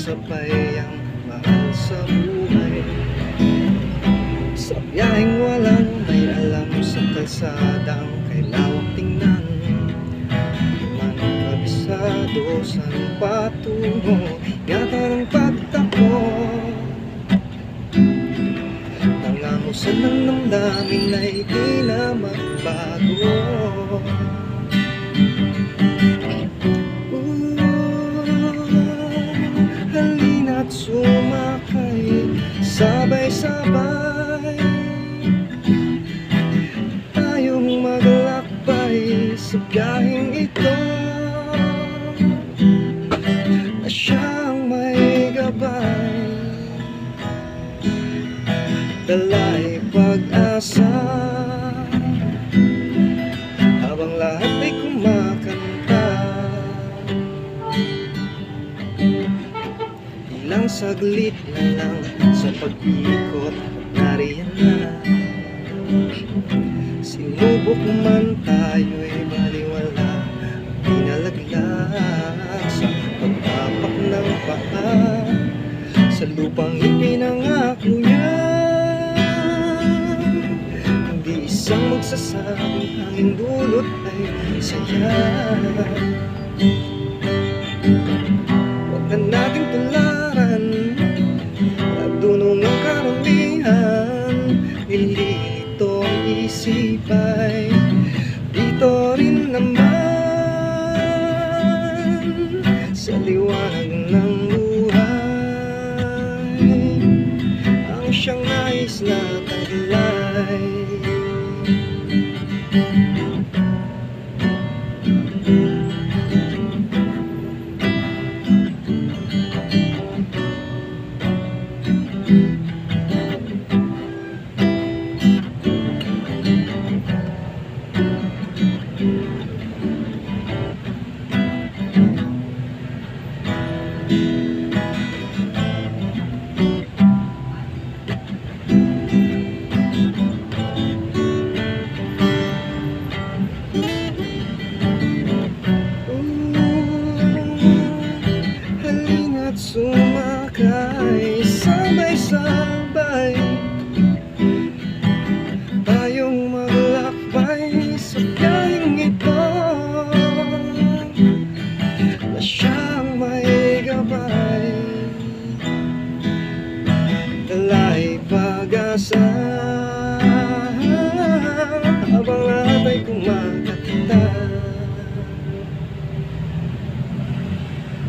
sabay ang mahal sa buhay. Sa biyaheng walang may alam, sa kalsadang kay lawak tingnan, di man kabisado saan patungo, ingatan ang pagtakbo. Tangamusan ng damdamin ay di na magbago. Halina't sumakay, sabay-sabay tayong maglakbay sa biyaheng ito, na siyang may gabay, dala'y pag-asa, habang lahat ay kumakanta. Ilang saglit na lang sa pag-ikot, nariyan na. Sinubok man tayo'y baliwala, pinalaglag sa pagtapak ng paa sa lupang ipinangako niya. Hindi isang magsasabing hanging dulot ay saya. Huwag na nating tularan at dunong ang karamihan. Nililito ang isip ay dito rin naman sa liwanag ng buhay, ang siyang nais na taglay. Halina't sumakay, sabay-sabay tayong maglakbay sa biyaheng ito, na siyang may gabay,